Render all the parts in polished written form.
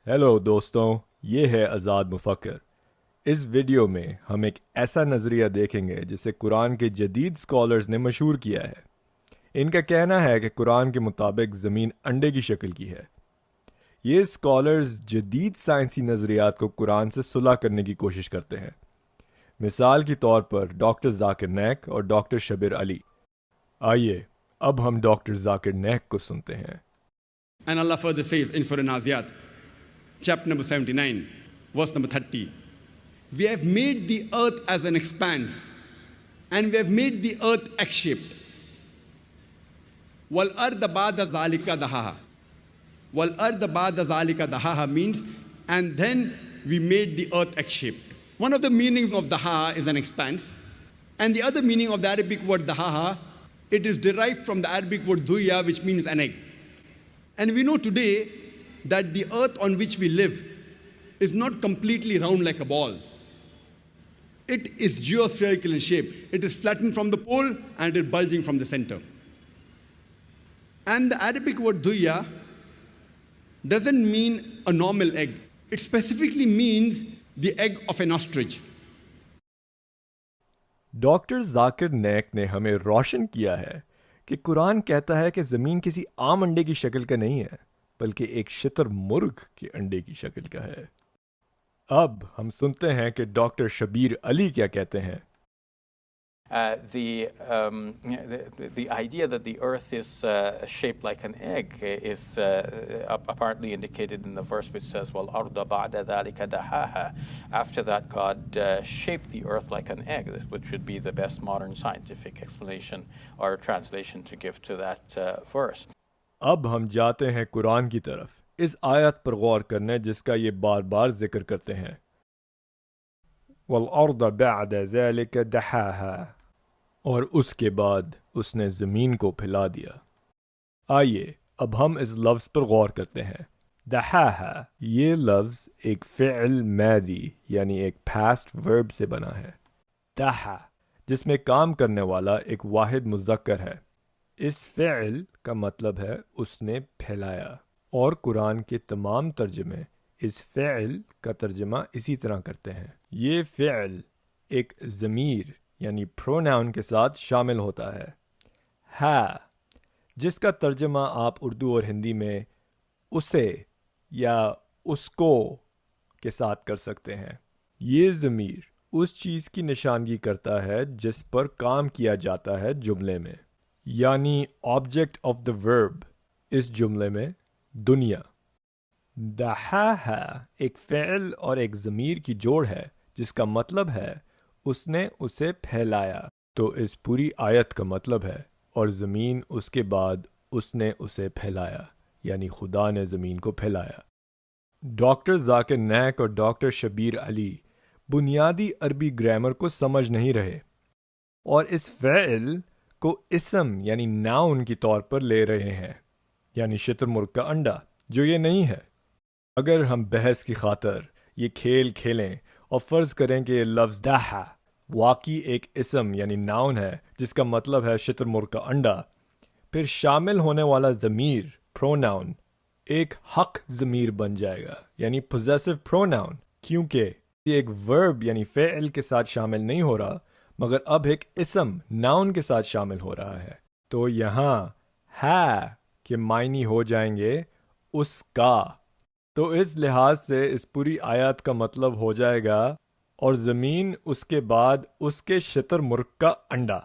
Hello دوستوں، یہ ہے آزاد مفکر۔ اس ویڈیو میں ہم ایک ایسا نظریہ دیکھیں گے جسے قرآن کے جدید اسکالرز نے مشہور کیا ہے۔ ان کا کہنا ہے کہ قرآن کے مطابق زمین انڈے کی شکل کی ہے۔ یہ اسکالرز جدید سائنسی نظریات کو قرآن سے صلح کرنے کی کوشش کرتے ہیں۔ مثال کے طور پر ڈاکٹر ذاکر نائک اور ڈاکٹر شبیر علی۔ آئیے اب ہم ڈاکٹر ذاکر نائک کو سنتے ہیں۔ And Allah further says in Surah Naziyat, chapter number 79, verse number 30, we have made the earth as an expanse, and we have made the earth egg-shaped. وَالْأَرْضَ بَعْدَ ذَلِكَ دَحَاهَا. وَالْأَرْضَ بَعْدَ ذَلِكَ دَحَاهَا means, and then we made the earth egg-shaped. One of the meanings of dahaha is an expanse, and the other meaning of the Arabic word dahaha, it is derived from the Arabic word duya, which means an egg. And we know today that the earth on which we live is not completely round like a ball. It is geospherical in shape. It is flattened from the pole and it is bulging from the center. And the Arabic word duya doesn't mean a normal egg. It specifically means the egg of an ostrich. Doctor Zakir Naik نے ہمیں روشن کیا ہے کہ قرآن کہتا ہے کہ زمین کسی عام انڈے کی شکل کا نہیں ہے بلکہ ایک شتر مرغ کے انڈے کی شکل کا ہے۔ اب ہم سنتے ہیں کہ ڈاکٹر شبیر علی کیا کہتے ہیں۔ The idea that the earth is shaped like an egg is apparently indicated in the verse which says, وَالْأَرْضَ بَعْدَ ذَلِكَ دَحَاهَا. After that, God shaped the earth like an egg, which would be the best modern scientific explanation or translation to give to that verse. اب ہم جاتے ہیں قرآن کی طرف، اس آیت پر غور کرنے جس کا یہ بار بار ذکر کرتے ہیں۔ وَالْأَرْضَ بَعْدَ ذَلِكَ دَحَاهَا، اور اس کے بعد اس نے زمین کو پھیلا دیا۔ آئیے اب ہم اس لفظ پر غور کرتے ہیں۔ دحاہا، یہ لفظ ایک فعل ماضی یعنی ایک پاسٹ ورب سے بنا ہے۔ دحا، جس میں کام کرنے والا ایک واحد مذکر ہے۔ اس فعل کا مطلب ہے اس نے پھیلایا، اور قرآن کے تمام ترجمے اس فعل کا ترجمہ اسی طرح کرتے ہیں۔ یہ فعل ایک ضمیر یعنی پروناؤن کے ساتھ شامل ہوتا ہے، ہے، جس کا ترجمہ آپ اردو اور ہندی میں اسے یا اس کو کے ساتھ کر سکتے ہیں۔ یہ ضمیر اس چیز کی نشاندہی کرتا ہے جس پر کام کیا جاتا ہے جملے میں، یعنی آبجیکٹ آف دا ورب اس جملے میں دنیا۔ دحاہا ایک فعل اور ایک ضمیر کی جوڑ ہے جس کا مطلب ہے اس نے اسے پھیلایا۔ تو اس پوری آیت کا مطلب ہے اور زمین اس کے بعد اس نے اسے پھیلایا، یعنی خدا نے زمین کو پھیلایا۔ ڈاکٹر ذاکر نائک اور ڈاکٹر شبیر علی بنیادی عربی گرامر کو سمجھ نہیں رہے اور اس فعل کو اسم یعنی ناؤن کی طور پر لے رہے ہیں، یعنی شتر مرغ کا انڈا، جو یہ نہیں ہے۔ اگر ہم بحث کی خاطر یہ کھیل کھیلیں اور فرض کریں کہ یہ لفظ دحا واقعی ایک اسم یعنی ناؤن ہے جس کا مطلب ہے شتر مرغ کا انڈا، پھر شامل ہونے والا ضمیر پروناؤن ایک حق ضمیر بن جائے گا، یعنی پوزیسو پروناؤن، کیونکہ یہ ایک ورب یعنی فعل کے ساتھ شامل نہیں ہو رہا مگر اب ایک اسم ناؤن کے ساتھ شامل ہو رہا ہے۔ تو یہاں ہے کے معنی ہو جائیں گے اس کا۔ تو اس لحاظ سے اس پوری آیت کا مطلب ہو جائے گا اور زمین اس کے بعد اس کے شتر مرغ کا انڈا،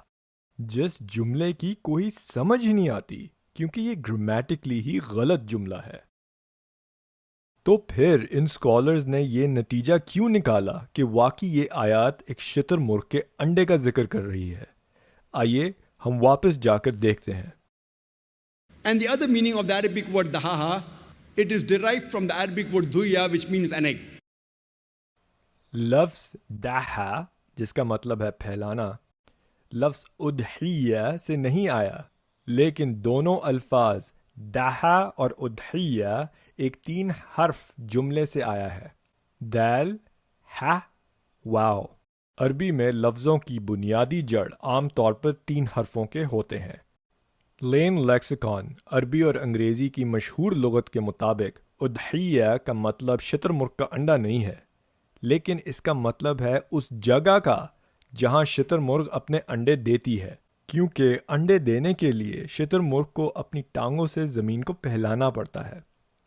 جس جملے کی کوئی سمجھ ہی نہیں آتی کیونکہ یہ گرامیٹکلی ہی غلط جملہ ہے۔ تو پھر ان اسکالرز نے یہ نتیجہ کیوں نکالا کہ واقعی یہ آیات ایک شتر مرغ کے انڈے کا ذکر کر رہی ہے؟ آئیے ہم واپس جا کر دیکھتے ہیں۔ And the other meaning of the Arabic word dahaha, it is derived from the Arabic word duya, which means an egg. لفظ دحا جس کا مطلب ہے پھیلانا لفظ اضحیہ سے نہیں آیا، لیکن دونوں الفاظ دحا اور اضحیہ ایک 3 حرف جملے سے آیا ہے، دال، ہا، واو۔ عربی میں لفظوں کی بنیادی جڑ عام طور پر 3 حرفوں کے ہوتے ہیں۔ لین لیکسیکون عربی اور انگریزی کی مشہور لغت کے مطابق اضحیہ کا مطلب شتر مرغ کا انڈا نہیں ہے، لیکن اس کا مطلب ہے اس جگہ کا جہاں شتر مرغ اپنے انڈے دیتی ہے، کیونکہ انڈے دینے کے لیے شتر مرغ کو اپنی ٹانگوں سے زمین کو پہلانا پڑتا ہے۔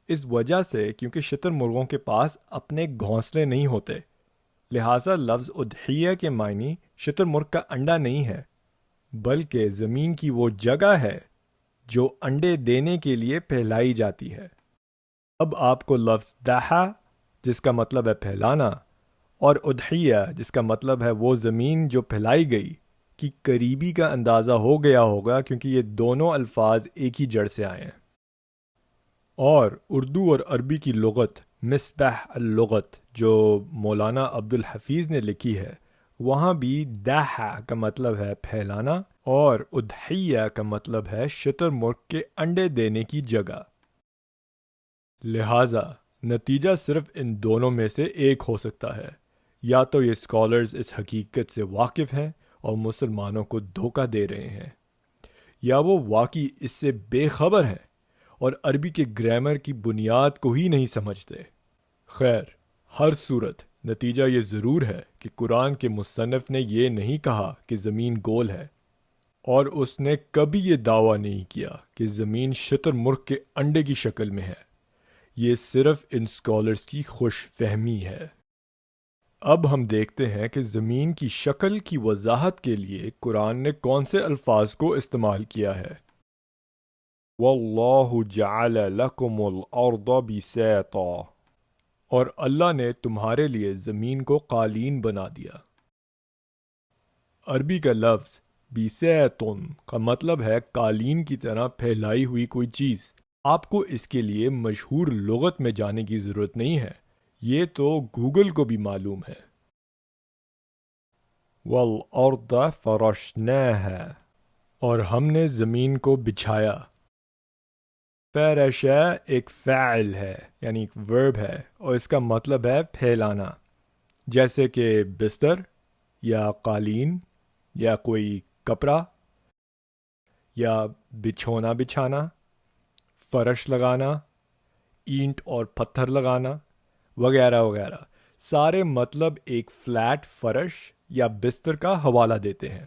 اس وجہ سے کیونکہ شتر مرغوں کے پاس اپنے گھونسلے نہیں ہوتے، لہٰذا لفظ اضحیہ کے معنی شتر مرغ کا انڈا نہیں ہے، بلکہ زمین کی وہ جگہ ہے جو انڈے دینے کے لیے پھیلائی جاتی ہے۔ اب آپ کو لفظ دحا جس کا مطلب ہے پھیلانا اور اضحیہ جس کا مطلب ہے وہ زمین جو پھیلائی گئی کی قریبی کا اندازہ ہو گیا ہوگا، کیونکہ یہ دونوں الفاظ ایک ہی جڑ سے آئے ہیں۔ اور اردو اور عربی کی لغت مصباح اللغت جو مولانا عبدالحفیظ نے لکھی ہے، وہاں بھی دحا کا مطلب ہے پھیلانا اور اضحیہ کا مطلب ہے شتر مرغ کے انڈے دینے کی جگہ۔ لہٰذا نتیجہ صرف ان دونوں میں سے ایک ہو سکتا ہے، یا تو یہ اسکالرز اس حقیقت سے واقف ہیں اور مسلمانوں کو دھوکہ دے رہے ہیں، یا وہ واقعی اس سے بے خبر ہیں اور عربی کے گرامر کی بنیاد کو ہی نہیں سمجھتے۔ خیر، ہر صورت نتیجہ یہ ضرور ہے کہ قرآن کے مصنف نے یہ نہیں کہا کہ زمین گول ہے، اور اس نے کبھی یہ دعویٰ نہیں کیا کہ زمین شتر مرغ کے انڈے کی شکل میں ہے۔ یہ صرف ان اسکالرز کی خوش فہمی ہے۔ اب ہم دیکھتے ہیں کہ زمین کی شکل کی وضاحت کے لیے قرآن نے کون سے الفاظ کو استعمال کیا ہے۔ وَاللَّهُ جَعَلَ لَكُمُ الْأَرْضَ بِسَاطًا، اور اللہ نے تمہارے لیے زمین کو قالین بنا دیا۔ عربی کا لفظ بِسَاطٌ کا مطلب ہے قالین کی طرح پھیلائی ہوئی کوئی چیز۔ آپ کو اس کے لیے مشہور لغت میں جانے کی ضرورت نہیں ہے، یہ تو گوگل کو بھی معلوم ہے۔ وَالْأَرْضَ فَرَشْنَاهَا، اور ہم نے زمین کو بچھایا۔ فرشا ایک فعل ہے، یعنی ایک ورب ہے، اور اس کا مطلب ہے پھیلانا، جیسے کہ بستر یا قالین یا کوئی کپڑا یا بچھونا بچھانا، فرش لگانا، اینٹ اور پتھر لگانا وغیرہ وغیرہ، سارے مطلب ایک فلیٹ فرش یا بستر کا حوالہ دیتے ہیں۔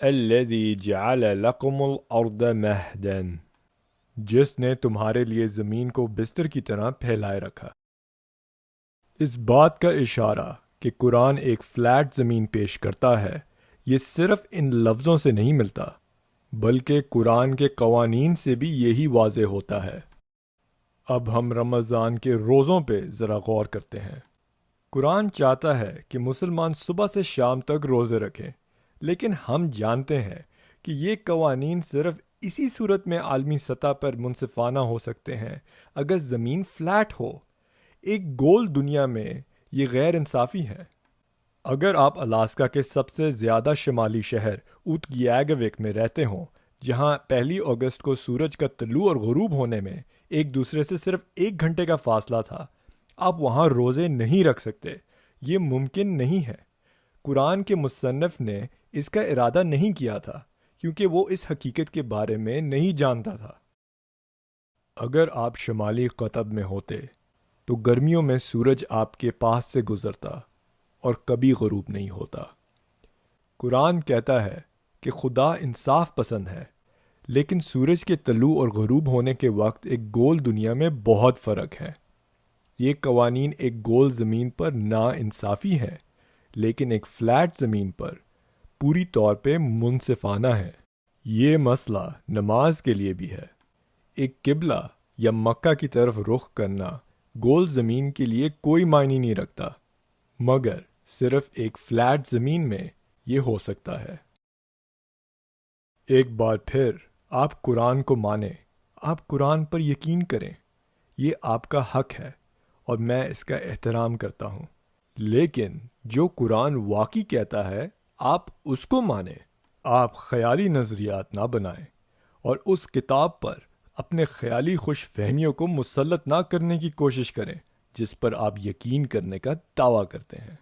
الذی جعل لکم الارض مہدا، جس نے تمہارے لیے زمین کو بستر کی طرح پھیلائے رکھا۔ اس بات کا اشارہ کہ قرآن ایک فلیٹ زمین پیش کرتا ہے، یہ صرف ان لفظوں سے نہیں ملتا، بلکہ قرآن کے قوانین سے بھی یہی واضح ہوتا ہے۔ اب ہم رمضان کے روزوں پہ ذرا غور کرتے ہیں۔ قرآن چاہتا ہے کہ مسلمان صبح سے شام تک روزے رکھیں، لیکن ہم جانتے ہیں کہ یہ قوانین صرف اسی صورت میں عالمی سطح پر منصفانہ ہو سکتے ہیں اگر زمین فلیٹ ہو۔ ایک گول دنیا میں یہ غیر انصافی ہے۔ اگر آپ الاسکا کے سب سے زیادہ شمالی شہر اوتگیاگوک میں رہتے ہوں، جہاں 1 اگست کو سورج کا طلوع اور غروب ہونے میں ایک دوسرے سے صرف 1 گھنٹے کا فاصلہ تھا، آپ وہاں روزے نہیں رکھ سکتے۔ یہ ممکن نہیں ہے۔ قرآن کے مصنف نے اس کا ارادہ نہیں کیا تھا، کیونکہ وہ اس حقیقت کے بارے میں نہیں جانتا تھا۔ اگر آپ شمالی قطب میں ہوتے تو گرمیوں میں سورج آپ کے پاس سے گزرتا اور کبھی غروب نہیں ہوتا۔ قرآن کہتا ہے کہ خدا انصاف پسند ہے، لیکن سورج کے طلوع اور غروب ہونے کے وقت ایک گول دنیا میں بہت فرق ہے۔ یہ قوانین ایک گول زمین پر نا انصافی ہے، لیکن ایک فلیٹ زمین پر پوری طور پہ منصفانہ ہے۔ یہ مسئلہ نماز کے لیے بھی ہے۔ ایک قبلہ یا مکہ کی طرف رخ کرنا گول زمین کے لیے کوئی معنی نہیں رکھتا، مگر صرف ایک فلیٹ زمین میں یہ ہو سکتا ہے۔ ایک بار پھر آپ قرآن کو مانیں، آپ قرآن پر یقین کریں، یہ آپ کا حق ہے اور میں اس کا احترام کرتا ہوں، لیکن جو قرآن واقعی کہتا ہے آپ اس کو مانیں۔ آپ خیالی نظریات نہ بنائیں اور اس کتاب پر اپنے خیالی خوش فہمیوں کو مسلط نہ کرنے کی کوشش کریں جس پر آپ یقین کرنے کا دعویٰ کرتے ہیں۔